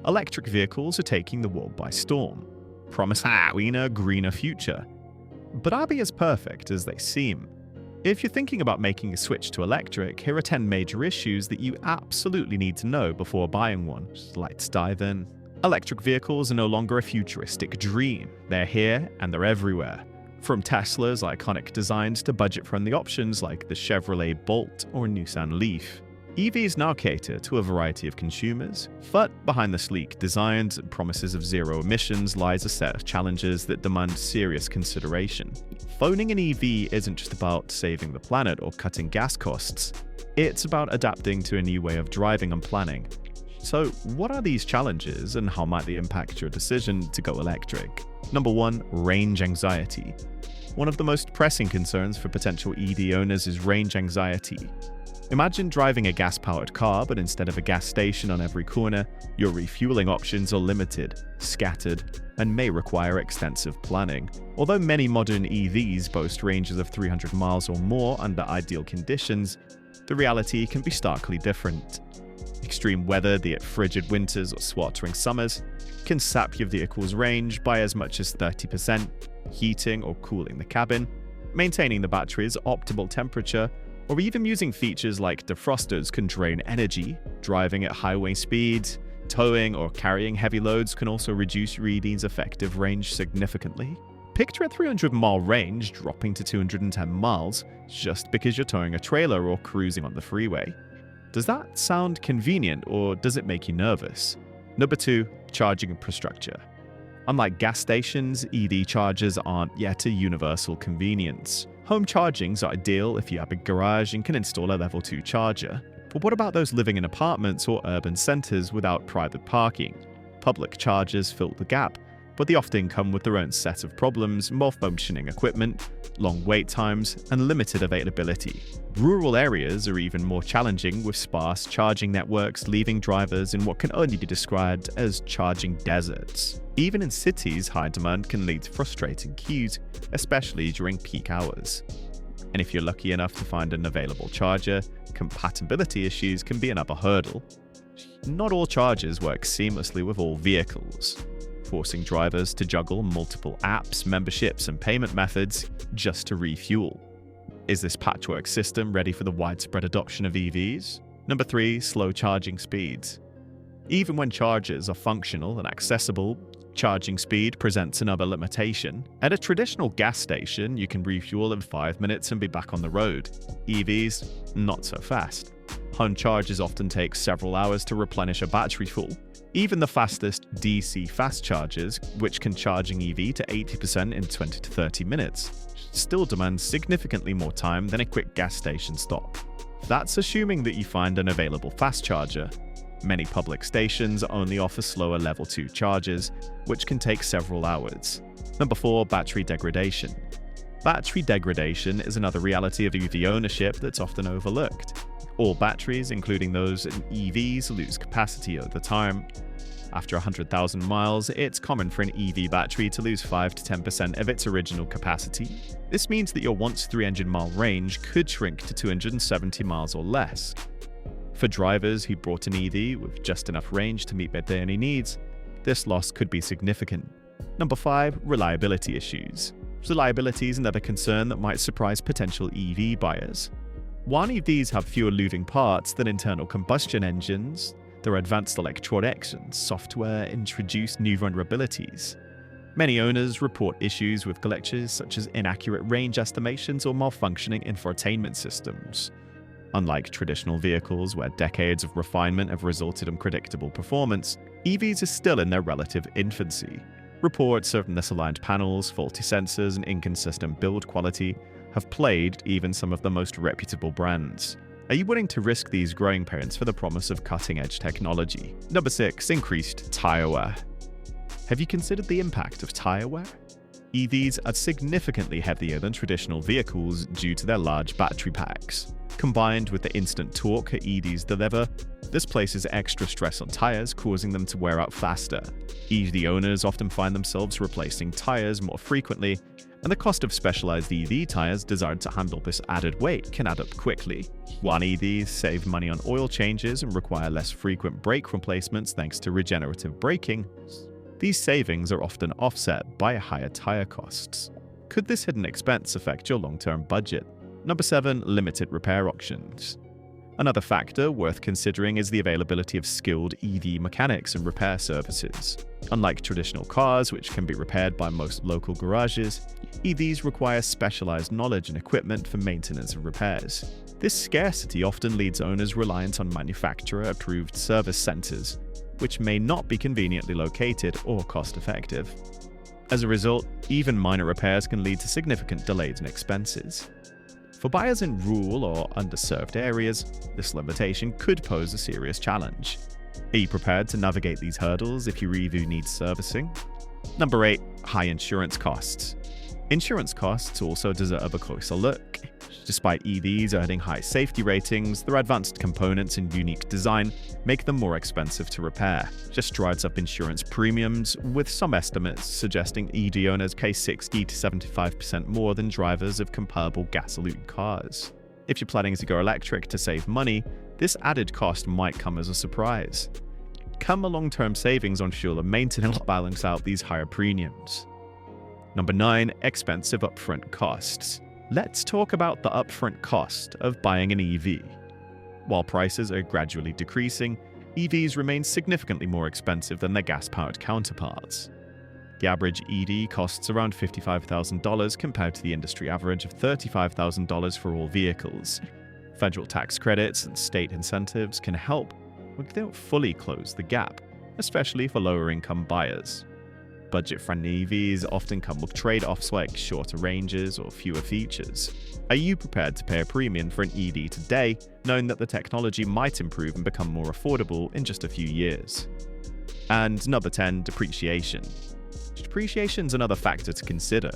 electric vehicles are taking the world by storm, promising a cleaner, greener future. But are they as perfect as they seem? If you're thinking about making a switch to electric, here are 10 major issues that you absolutely need to know before buying one. Let's dive in. Electric vehicles are no longer a futuristic dream. They're here and they're everywhere. From Tesla's iconic designs to budget-friendly options like the Chevrolet Bolt or Nissan Leaf, EVs now cater to a variety of consumers, but behind the sleek designs and promises of zero emissions lies a set of challenges that demand serious consideration. Owning an EV isn't just about saving the planet or cutting gas costs, it's about adapting to a new way of driving and planning. So, what are these challenges and how might they impact your decision to go electric? Number 1. Range anxiety. One of the most pressing concerns for potential EV owners is range anxiety. Imagine driving a gas-powered car, but instead of a gas station on every corner, your refueling options are limited, scattered, and may require extensive planning. Although many modern EVs boast ranges of 300 miles or more under ideal conditions, the reality can be starkly different. Extreme weather, be it frigid winters or sweltering summers, can sap your vehicle's range by as much as 30%, heating or cooling the cabin, maintaining the battery's optimal temperature, or even using features like defrosters can drain energy. Driving at highway speeds, towing or carrying heavy loads can also reduce your EV's effective range significantly. Picture a 300-mile range dropping to 210 miles just because you're towing a trailer or cruising on the freeway. Does that sound convenient or does it make you nervous? Number 2. Charging infrastructure. Unlike gas stations, EV chargers aren't yet a universal convenience. Home charging's ideal if you have a garage and can install a level 2 charger. But what about those living in apartments or urban centers without private parking? Public chargers fill the gap, but they often come with their own set of problems: malfunctioning equipment, long wait times, and limited availability. Rural areas are even more challenging, with sparse charging networks leaving drivers in what can only be described as charging deserts. Even in cities, high demand can lead to frustrating queues, especially during peak hours. And if you're lucky enough to find an available charger, compatibility issues can be another hurdle. Not all chargers work seamlessly with all vehicles, forcing drivers to juggle multiple apps, memberships, and payment methods just to refuel. Is this patchwork system ready for the widespread adoption of EVs? Number 3. Slow charging speeds. Even when chargers are functional and accessible, charging speed presents another limitation. At a traditional gas station, you can refuel in 5 minutes and be back on the road. EVs, not so fast. Home chargers often take several hours to replenish a battery full. Even the fastest DC fast chargers, which can charge an EV to 80% in 20 to 30 minutes, still demand significantly more time than a quick gas station stop. That's assuming that you find an available fast charger. Many public stations only offer slower level 2 chargers, which can take several hours. Number 4. Battery degradation. Battery degradation is another reality of EV ownership that's often overlooked. All batteries, including those in EVs, lose capacity over time. After 100,000 miles, it's common for an EV battery to lose 5 to 10% of its original capacity. This means that your once 300-mile range could shrink to 270 miles or less. For drivers who bought an EV with just enough range to meet their daily needs, this loss could be significant. Number 5. Reliability issues. Reliability is another concern that might surprise potential EV buyers. While EVs have fewer moving parts than internal combustion engines, their advanced electronics and software introduce new vulnerabilities. Many owners report issues with glitches such as inaccurate range estimations or malfunctioning infotainment systems. Unlike traditional vehicles where decades of refinement have resulted in predictable performance, EVs are still in their relative infancy. Reports of misaligned panels, faulty sensors, and inconsistent build quality have plagued even some of the most reputable brands. Are you willing to risk these growing pains for the promise of cutting-edge technology? Number 6. Increased tire wear. Have you considered the impact of tire wear? EVs are significantly heavier than traditional vehicles due to their large battery packs. Combined with the instant torque that EVs deliver, this places extra stress on tires, causing them to wear out faster. EV owners often find themselves replacing tires more frequently, and the cost of specialized EV tires designed to handle this added weight can add up quickly. While EVs save money on oil changes and require less frequent brake replacements thanks to regenerative braking, these savings are often offset by higher tire costs. Could this hidden expense affect your long-term budget? Number 7. Limited repair options. Another factor worth considering is the availability of skilled EV mechanics and repair services. Unlike traditional cars, which can be repaired by most local garages, EVs require specialized knowledge and equipment for maintenance and repairs. This scarcity often leads owners reliant on manufacturer-approved service centers, which may not be conveniently located or cost-effective. As a result, even minor repairs can lead to significant delays and expenses. For buyers in rural or underserved areas, this limitation could pose a serious challenge. Are you prepared to navigate these hurdles if your EV needs servicing? Number 8. High insurance costs. Insurance costs also deserve a closer look. Despite EVs earning high safety ratings, their advanced components and unique design make them more expensive to repair. This drives up insurance premiums, with some estimates suggesting EV owners pay 60 to 75% more than drivers of comparable gasoline cars. If you're planning to go electric to save money, this added cost might come as a surprise. Come a long-term savings on fuel and maintenance balance out these higher premiums. Number 9. Expensive upfront costs. Let's talk about the upfront cost of buying an EV. While prices are gradually decreasing, EVs remain significantly more expensive than their gas-powered counterparts. The average EV costs around $55,000 compared to the industry average of $35,000 for all vehicles. Federal tax credits and state incentives can help, but they don't fully close the gap, especially for lower-income buyers. Budget-friendly EVs often come with trade-offs like shorter ranges or fewer features. Are you prepared to pay a premium for an EV today, knowing that the technology might improve and become more affordable in just a few years? And number 10. Depreciation. Depreciation is another factor to consider.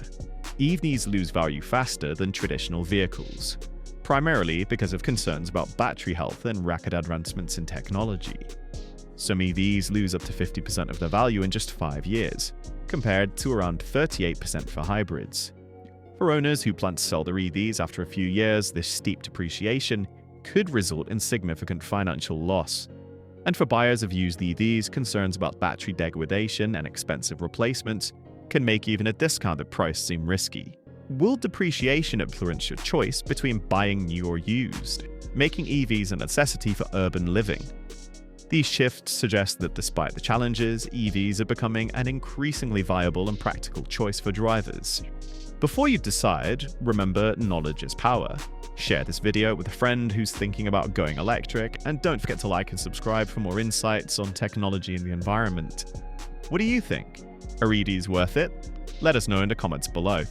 EVs lose value faster than traditional vehicles, primarily because of concerns about battery health and rapid advancements in technology. Some EVs lose up to 50% of their value in just 5 years, compared to around 38% for hybrids. For owners who plan to sell their EVs after a few years, this steep depreciation could result in significant financial loss. And for buyers of used EVs, concerns about battery degradation and expensive replacements can make even a discounted price seem risky. Will depreciation influence your choice between buying new or used, making EVs a necessity for urban living? These shifts suggest that despite the challenges, EVs are becoming an increasingly viable and practical choice for drivers. Before you decide, remember, knowledge is power. Share this video with a friend who's thinking about going electric, and don't forget to like and subscribe for more insights on technology and the environment. What do you think? Are EVs worth it? Let us know in the comments below.